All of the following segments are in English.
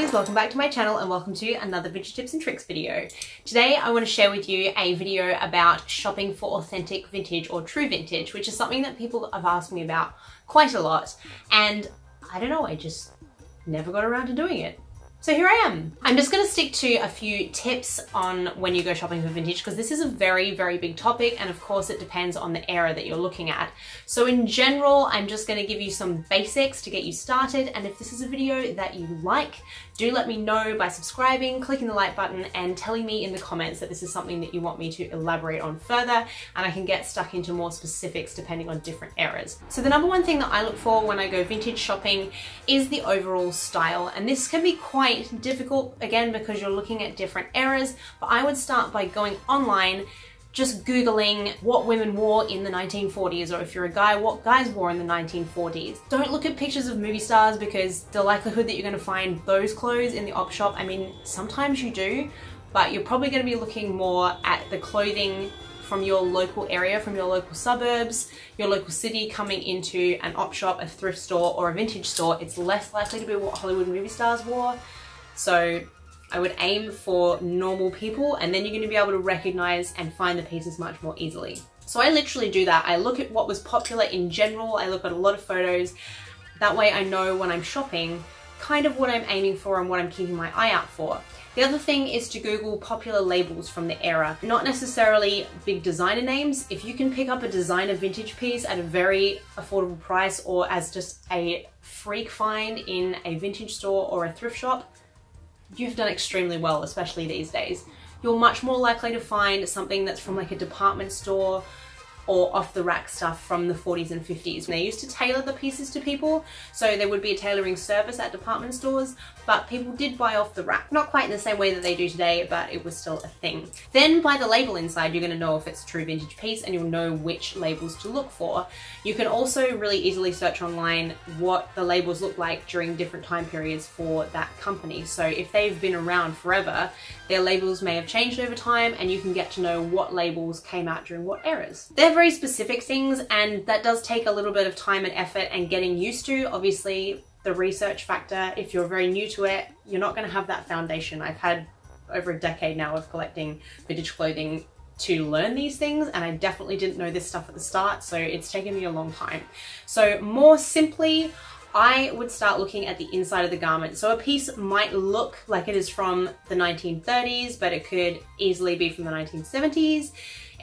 guys, welcome back to my channel and welcome to another vintage tips and tricks video. Today I want to share with you a video about shopping for authentic vintage or true vintage, which is something that people have asked me about quite a lot, and I don't know, I just never got around to doing it. So here I am. I'm just going to stick to a few tips on when you go shopping for vintage, because this is a very, very big topic, and of course it depends on the era that you're looking at. So in general, I'm just going to give you some basics to get you started, and if this is a video that you like, do let me know by subscribing, clicking the like button, and telling me in the comments that this is something that you want me to elaborate on further, and I can get stuck into more specifics depending on different eras. So the number one thing that I look for when I go vintage shopping is the overall style, and this can be quite difficult, again, because you're looking at different eras, but I would start by going online, just Googling what women wore in the 1940s, or if you're a guy, what guys wore in the 1940s. Don't look at pictures of movie stars, because the likelihood that you're going to find those clothes in the op shop, I mean, sometimes you do, but you're probably going to be looking more at the clothing from your local area, from your local suburbs, your local city, coming into an op shop, a thrift store, or a vintage store. It's less likely to be what Hollywood movie stars wore. So I would aim for normal people, and then you're going to be able to recognize and find the pieces much more easily. So I literally do that. I look at what was popular in general. I look at a lot of photos. That way I know when I'm shopping kind of what I'm aiming for and what I'm keeping my eye out for. The other thing is to Google popular labels from the era, not necessarily big designer names. If you can pick up a designer vintage piece at a very affordable price, or as just a freak find in a vintage store or a thrift shop, you've done extremely well, especially these days. You're much more likely to find something that's from like a department store or off the rack stuff from the 40s and 50s. They used to tailor the pieces to people, so there would be a tailoring service at department stores, but people did buy off the rack. Not quite in the same way that they do today, but it was still a thing. Then by the label inside, you're gonna know if it's a true vintage piece, and you'll know which labels to look for. You can also really easily search online what the labels look like during different time periods for that company. So if they've been around forever, their labels may have changed over time, and you can get to know what labels came out during what eras. They're very specific things, and that does take a little bit of time and effort and getting used to. Obviously, the research factor, if you're very new to it, you're not going to have that foundation. I've had over a decade now of collecting vintage clothing to learn these things, and I definitely didn't know this stuff at the start, so it's taken me a long time. So more simply, I would start looking at the inside of the garment. So a piece might look like it is from the 1930s, but it could easily be from the 1970s.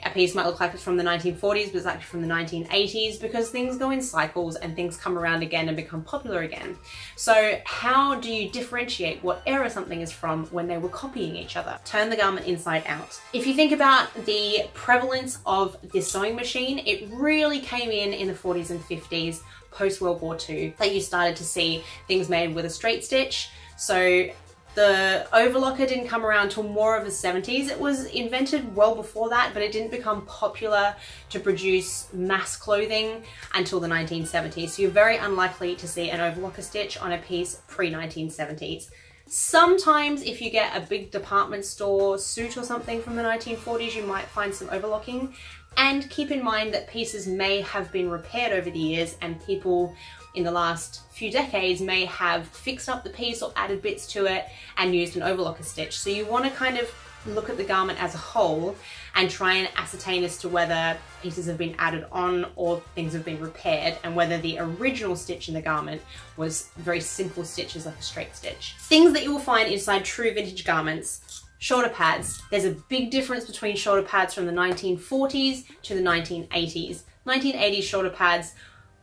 A piece might look like it's from the 1940s, but it's actually from the 1980s, because things go in cycles and things come around again and become popular again. So how do you differentiate what era something is from when they were copying each other? Turn the garment inside out. If you think about the prevalence of the sewing machine, it really came in the 40s and 50s, post-World War II, that you started to see things made with a straight stitch. So the overlocker didn't come around till more of the 70s. It was invented well before that, but it didn't become popular to produce mass clothing until the 1970s. So you're very unlikely to see an overlocker stitch on a piece pre-1970s. Sometimes if you get a big department store suit or something from the 1940s, you might find some overlocking. And keep in mind that pieces may have been repaired over the years, and people in the last few decades may have fixed up the piece or added bits to it and used an overlocker stitch. So you want to kind of look at the garment as a whole and try and ascertain as to whether pieces have been added on or things have been repaired, and whether the original stitch in the garment was very simple stitches like a straight stitch. Things that you will find inside true vintage garments: shoulder pads. There's a big difference between shoulder pads from the 1940s to the 1980s. 1980s shoulder pads,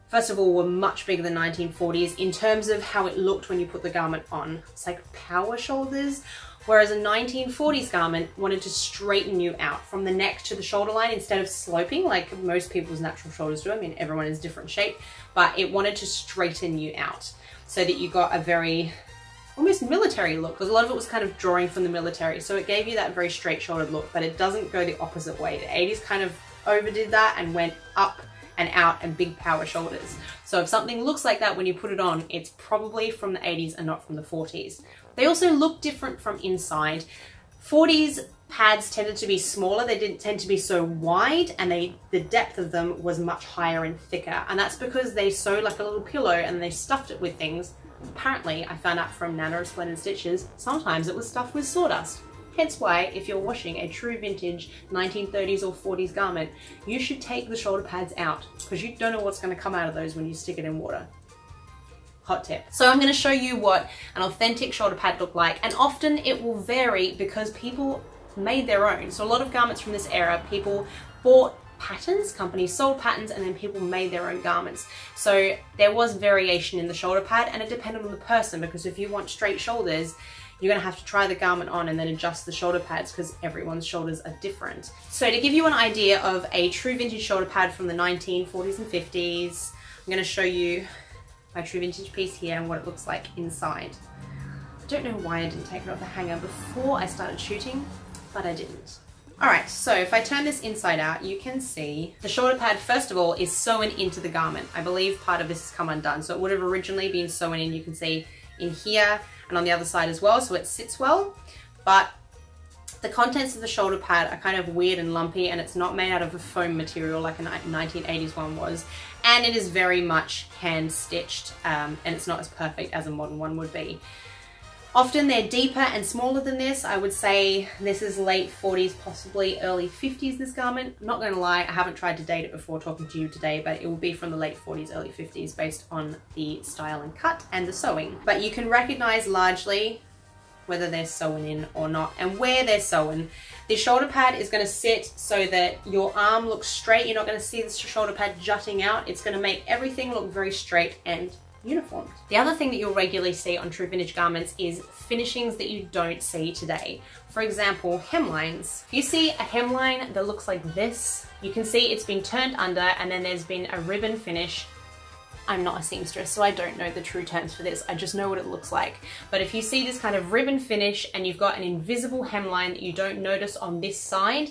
first of all, were much bigger than 1940s in terms of how it looked when you put the garment on. It's like power shoulders, whereas a 1940s garment wanted to straighten you out from the neck to the shoulder line instead of sloping like most people's natural shoulders do. I mean, everyone is different shape, but it wanted to straighten you out so that you got a very almost military look, because a lot of it was kind of drawing from the military. So it gave you that very straight shouldered look, but it doesn't go the opposite way. The 80s kind of overdid that and went up and out and big power shoulders. So if something looks like that when you put it on, it's probably from the 80s and not from the 40s. They also look different from inside. 40s pads tended to be smaller, they didn't tend to be so wide, and the depth of them was much higher and thicker. And that's because they sewed like a little pillow and they stuffed it with things Apparently, I found out from Nana Splendid Stitches, sometimes it was stuffed with sawdust. Hence why, if you're washing a true vintage 1930s or 40s garment, you should take the shoulder pads out, because you don't know what's going to come out of those when you stick it in water. Hot tip. So I'm going to show you what an authentic shoulder pad looked like, and often it will vary because people made their own. So a lot of garments from this era, people bought patterns, companies sold patterns, and then people made their own garments. So there was variation in the shoulder pad, and it depended on the person, because if you want straight shoulders, you're going to have to try the garment on and then adjust the shoulder pads because everyone's shoulders are different. So to give you an idea of a true vintage shoulder pad from the 1940s and 50s, I'm going to show you my true vintage piece here and what it looks like inside. I don't know why I didn't take it off the hanger before I started shooting, but I didn't. Alright, so if I turn this inside out, you can see the shoulder pad, first of all, is sewn into the garment. I believe part of this has come undone, so it would have originally been sewn in, you can see in here and on the other side as well, so it sits well. But the contents of the shoulder pad are kind of weird and lumpy, and it's not made out of a foam material like a 1980s one was, and it is very much hand stitched, and it's not as perfect as a modern one would be. Often they're deeper and smaller than this. I would say this is late 40s, possibly early 50s, this garment. I'm not going to lie, I haven't tried to date it before talking to you today, but it will be from the late 40s, early 50s based on the style and cut and the sewing. But you can recognize largely whether they're sewn in or not and where they're sewn. The shoulder pad is going to sit so that your arm looks straight. You're not going to see the shoulder pad jutting out. It's going to make everything look very straight and uniform. The other thing that you'll regularly see on true vintage garments is finishings that you don't see today. For example, hemlines. If you see a hemline that looks like this, you can see it's been turned under and then there's been a ribbon finish. I'm not a seamstress, so I don't know the true terms for this. I just know what it looks like. But if you see this kind of ribbon finish and you've got an invisible hemline that you don't notice on this side,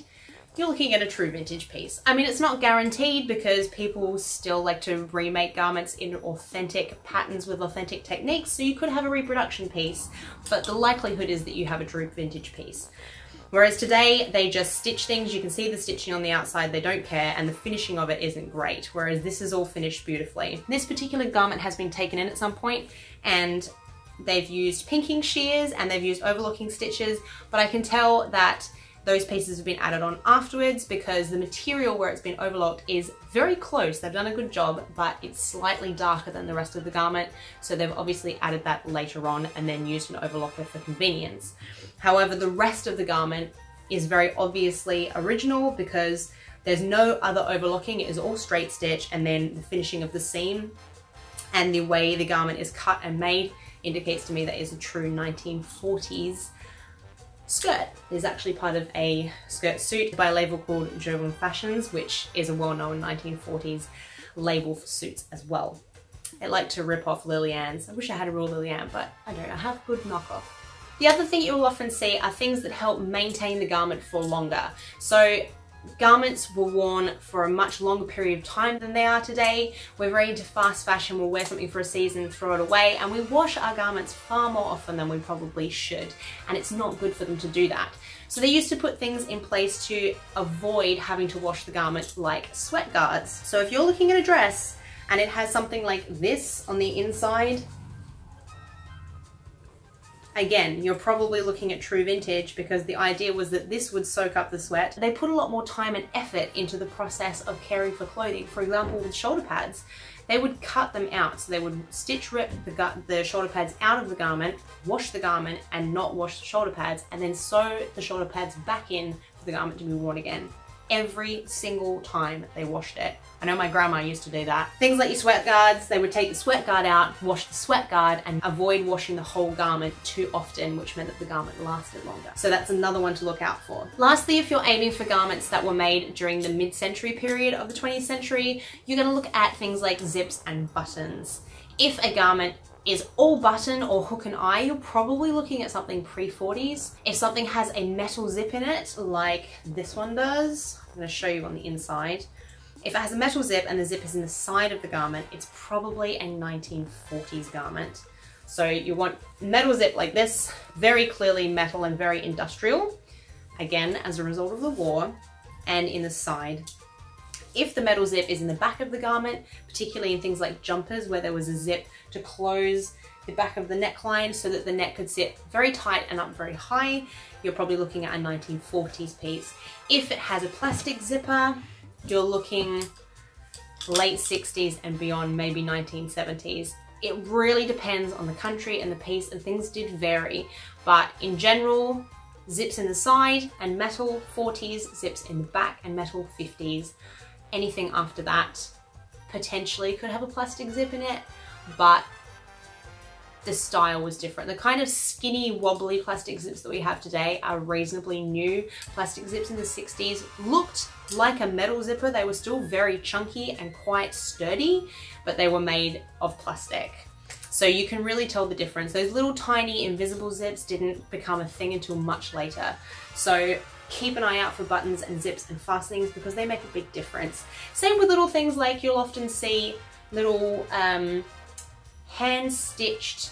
you're looking at a true vintage piece. I mean, it's not guaranteed because people still like to remake garments in authentic patterns with authentic techniques, so you could have a reproduction piece, but the likelihood is that you have a true vintage piece. Whereas today, they just stitch things, you can see the stitching on the outside, they don't care, and the finishing of it isn't great, whereas this is all finished beautifully. This particular garment has been taken in at some point, and they've used pinking shears and they've used overlocking stitches, but I can tell that those pieces have been added on afterwards because the material where it's been overlocked is very close. They've done a good job, but it's slightly darker than the rest of the garment. So they've obviously added that later on and then used an overlocker for convenience. However, the rest of the garment is very obviously original because there's no other overlocking. It is all straight stitch, and then the finishing of the seam and the way the garment is cut and made indicates to me that it's a true 1940s skirt. Is actually part of a skirt suit by a label called Jovan Fashions, which is a well-known 1940s label for suits as well. They like to rip off Lilianne's. I wish I had a real Lilianne, but I don't. I have good knockoff. The other thing you'll often see are things that help maintain the garment for longer. So garments were worn for a much longer period of time than they are today. We're very into fast fashion. We'll wear something for a season, throw it away, and we wash our garments far more often than we probably should, and it's not good for them to do that. So they used to put things in place to avoid having to wash the garment, like sweat guards. So if you're looking at a dress and it has something like this on the inside, again, you're probably looking at true vintage because the idea was that this would soak up the sweat. They put a lot more time and effort into the process of caring for clothing. For example, with shoulder pads, they would cut them out. So they would stitch rip the shoulder pads out of the garment, wash the garment and not wash the shoulder pads, and then sew the shoulder pads back in for the garment to be worn again. Every single time they washed it. I know my grandma used to do that. Things like your sweat guards, they would take the sweat guard out, wash the sweat guard, and avoid washing the whole garment too often, which meant that the garment lasted longer. So that's another one to look out for. Lastly, if you're aiming for garments that were made during the mid-century period of the 20th century, you're gonna look at things like zips and buttons. If a garment is all button or hook and eye, you're probably looking at something pre-40s. If something has a metal zip in it, like this one does, I'm going to show you on the inside. If it has a metal zip and the zip is in the side of the garment, it's probably a 1940s garment. So you want metal zip like this, very clearly metal and very industrial, again, as a result of the war, and in the side. If the metal zip is in the back of the garment, particularly in things like jumpers where there was a zip to close the back of the neckline so that the neck could sit very tight and up very high, you're probably looking at a 1940s piece. If it has a plastic zipper, you're looking late 60s and beyond, maybe 1970s. It really depends on the country and the piece, and things did vary, but in general, zips in the side and metal 40s, zips in the back and metal 50s. Anything after that potentially could have a plastic zip in it, but the style was different. The kind of skinny, wobbly plastic zips that we have today are reasonably new. Plastic zips in the 60s looked like a metal zipper. They were still very chunky and quite sturdy, but they were made of plastic. So you can really tell the difference. Those little tiny invisible zips didn't become a thing until much later. So keep an eye out for buttons and zips and fastenings because they make a big difference. Same with little things like you'll often see little hand-stitched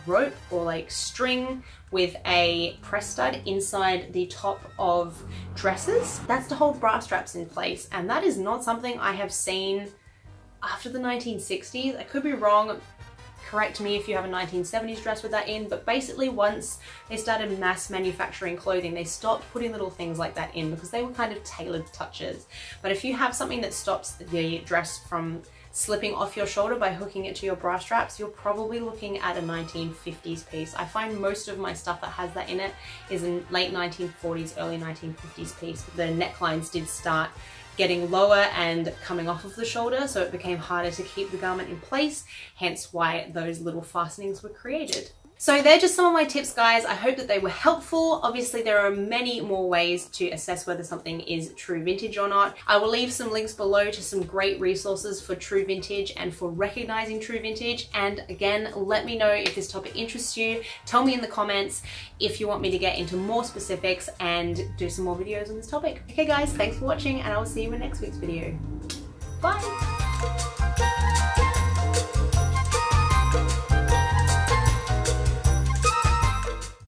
rope or like string with a press stud inside the top of dresses. That's to hold bra straps in place, and that is not something I have seen after the 1960s. I could be wrong, correct me if you have a 1970s dress with that in, but basically once they started mass manufacturing clothing, they stopped putting little things like that in because they were kind of tailored touches. But if you have something that stops the dress from slipping off your shoulder by hooking it to your bra straps, you're probably looking at a 1950s piece. I find most of my stuff that has that in it is a late 1940s, early 1950s piece. The necklines did start getting lower and coming off of the shoulder, so it became harder to keep the garment in place, hence why those little fastenings were created. So they're just some of my tips, guys. I hope that they were helpful. Obviously, there are many more ways to assess whether something is true vintage or not. I will leave some links below to some great resources for true vintage and for recognizing true vintage. And again, let me know if this topic interests you. Tell me in the comments if you want me to get into more specifics and do some more videos on this topic. Okay guys, thanks for watching, and I will see you in next week's video. Bye!